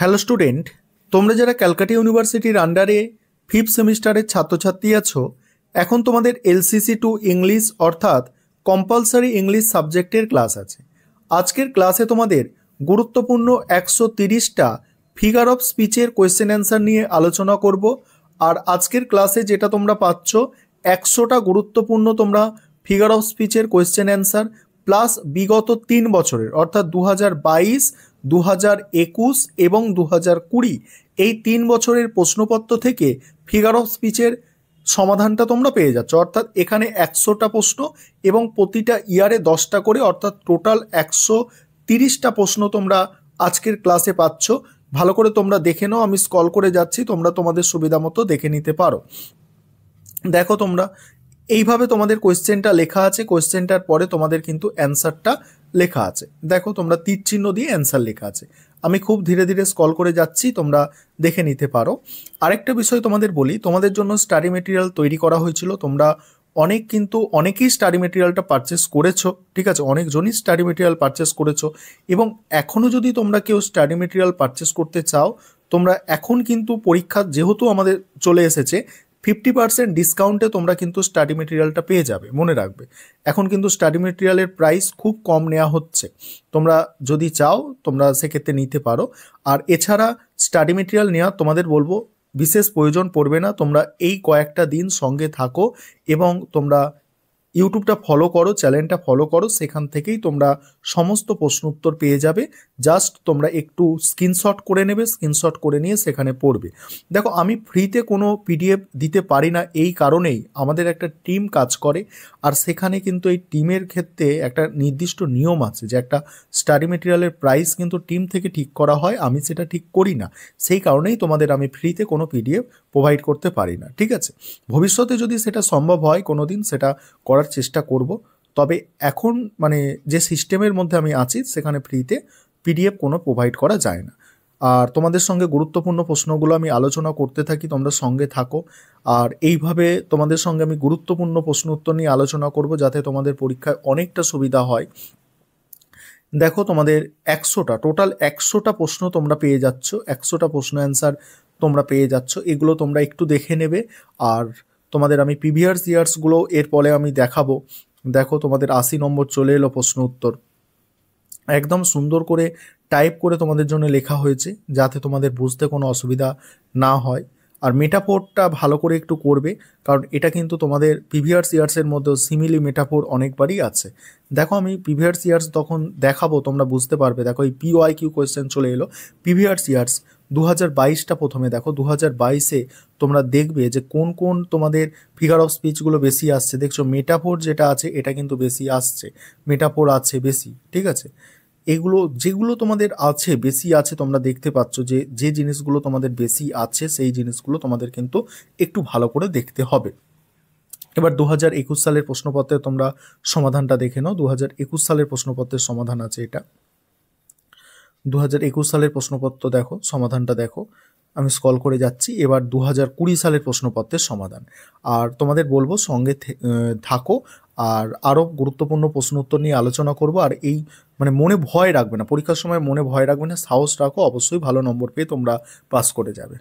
Hello student, তোমরা যারা ক্যালকাটা ইউনিভার্সিটির আন্ডারে ফিফথ সেমিস্টারের ছাত্রছাত্রী আছো, এখন তোমাদের এলসিসি টু ইংলিশ অর্থাৎ কম্পালসারি ইংলিশ সাবজেক্টের ক্লাস আছে। আজকের ক্লাসে তোমাদের গুরুত্বপূর্ণ 130টা ফিগার অফ স্পিচের কোয়েশ্চেন অ্যান্সার নিয়ে আলোচনা করব। আর আজকের ক্লাসে যেটা তোমরা পাচ্ছ 100টা গুরুত্বপূর্ণ তোমরা ফিগার অফ স্পিচের কোয়েশ্চেন অ্যান্সার প্লাস বিগত 3 বছরের অর্থাৎ 2022, 2021 এবং 2020 এই 3 বছরের প্রশ্নপত্র থেকে ফিগার অফ স্পিচের সমাধানটা তোমরা পেয়ে যাচ্ছ। অর্থাৎ এখানে 100টা প্রশ্ন এবং প্রতিটা ইয়ারে 10টা করে, অর্থাৎ টোটাল 130টা প্রশ্ন তোমরা আজকের ক্লাসে পাচ্ছ। ভালো করে তোমরা দেখে নাও, আমি স্ক্রল করে যাচ্ছি, তোমরা তোমাদের সুবিধা মতো দেখে নিতে পারো। দেখো তোমরা এইভাবে তোমাদের কোয়েশ্চেনটা লেখা আছে, কোয়েশ্চেনটার পরে তোমাদের কিন্তু অ্যান্সারটা লেখা আছে। দেখো তোমরা তীর চিহ্ন দিয়ে অ্যান্সার লেখা আছে। আমি খুব ধীরে ধীরে স্ক্রল করে যাচ্ছি, তোমরা দেখে নিতে পারো। আরেকটা বিষয় তোমাদের বলি, তোমাদের জন্য স্টাডি মেটেরিয়াল তৈরি করা হয়েছিল। তোমরা অনেকেই স্টাডি মেটেরিয়ালটা পারচেস করেছো, ঠিক আছে, অনেকজনই স্টাডি মেটেরিয়াল পারচেস করেছো। এবং এখনও যদি তোমরা কেউ স্টাডি মেটেরিয়াল পারচেস করতে চাও, তোমরা এখন কিন্তু পরীক্ষা যেহেতু আমাদের চলে এসেছে, 50% ডিসকাউন্টে তোমরা কিন্তু স্টাডি মেটেরিয়ালটা পেয়ে যাবে। মনে রাখবে, এখন কিন্তু স্টাডি মেটেরিয়ালের প্রাইস খুব কম নেওয়া হচ্ছে। তোমরা যদি চাও তোমরা সেক্ষেত্রে নিতে পারো। আর এছাড়া স্টাডি মেটেরিয়াল নেওয়া তোমাদের বলবো বিশেষ প্রয়োজন পড়বে না। তোমরা এই কয়েকটা দিন সঙ্গে থাকো এবং তোমরা ইউটিউবটা ফলো করো, চ্যানেলটা ফলো করো, সেখান থেকেই তোমরা সমস্ত প্রশ্ন উত্তর পেয়ে যাবে। জাস্ট তোমরা একটু স্ক্রিনশট করে নেবে, স্ক্রিনশট করে নিয়ে সেখানে পড়বে। দেখো, আমি ফ্রিতে কোনো পিডিএফ দিতে পারি না, এই কারণেই আমাদের একটা টিম কাজ করে। আর সেখানে কিন্তু এই টিমের ক্ষেত্রে একটা নির্দিষ্ট নিয়ম আছে যে একটা স্টাডি মেটেরিয়ালের প্রাইস কিন্তু টিম থেকে ঠিক করা হয়, আমি সেটা ঠিক করি না। সেই কারণেই তোমাদের আমি ফ্রিতে কোনো পিডিএফ প্রোভাইড করতে পারি না, ঠিক আছে। ভবিষ্যতে যদি সেটা সম্ভব হয় কোনো দিন, সেটা করার চেষ্টা করব। তবে এখন যে সিস্টেমের মধ্যে আমি আছি সেখানে ফ্রিতে পিডিএফ কোনো প্রোভাইড করা যায় না। আর তোমাদের সঙ্গে গুরুত্বপূর্ণ প্রশ্নগুলো আমি আলোচনা করতে থাকি, তোমরা সঙ্গে থাকো। আর এইভাবে তোমাদের সঙ্গে আমি গুরুত্বপূর্ণ প্রশ্ন উত্তর নিয়ে আলোচনা করব, যাতে তোমাদের পরীক্ষায় অনেকটা সুবিধা হয়। দেখো, তোমাদের টোটাল 100টা প্রশ্ন তোমরা পেয়ে যাচ্ছ, 100টা প্রশ্ন অ্যান্সার তোমরা পেয়ে যাচ্ছ। এগুলো তোমরা একটু দেখে নেবে। আর তোমাদের আমি প্রিভিয়াস ইয়ার্সগুলো এর পরে আমি দেখাবো। দেখো, তোমাদের 80 নম্বর চলে এলো প্রশ্ন উত্তর, একদম সুন্দর করে টাইপ করে তোমাদের জন্য লেখা হয়েছে, যাতে তোমাদের বুঝতে কোনো অসুবিধা না হয়। আর মেটাফোরটা ভালো করে একটু করবে, কারণ এটা কিন্তু তোমাদের প্রিভিয়াস ইয়ার্সের মধ্যেও সিমিলি মেটাফোর অনেকবারই আছে। দেখো, আমি প্রিভিয়াস ইয়ার্স তখন দেখাবো, তোমরা বুঝতে পারবে। দেখো, এই PYQ কোয়েশ্চেন চলে এলো প্রিভিয়াস ইয়ার্স 2022টা। প্রথমে দেখো 2022-এ তোমরা দেখবে যে কোন কোন তোমাদের ফিগার অফ স্পিচগুলো বেশি আসছে। দেখছো, মেটাফোর যেটা আছে এটা কিন্তু বেশি আসছে, মেটাফোর আছে বেশি, ঠিক আছে। এগুলো যেগুলো তোমাদের আছে বেশি আছে, তোমরা দেখতে পাচ্ছ যে যে জিনিসগুলো তোমাদের বেশি আছে সেই জিনিসগুলো তোমাদের কিন্তু একটু ভালো করে দেখতে হবে। এবার 2021 সালের প্রশ্নপত্রে তোমরা সমাধানটা দেখে নাও। 2021 সালের প্রশ্নপত্রের সমাধান আছে এটা। 2021 সালের প্রশ্নপত্র দেখো, সমাধানটা দেখো, আমি স্ক্রল করে যাচ্ছি। এবার 2020 সালের প্রশ্নপত্রের সমাধান। আর তোমাদের বলবো সঙ্গে থাকো, আর আরও গুরুত্বপূর্ণ প্রশ্ন উত্তর নিয়ে আলোচনা করব। আর এই মনে ভয় রাখবে না, পরীক্ষার সময় মনে ভয় রাখবে না, সাহস রাখো, অবশ্যই ভালো নম্বর পেয়ে তোমরা পাস করে যাবে।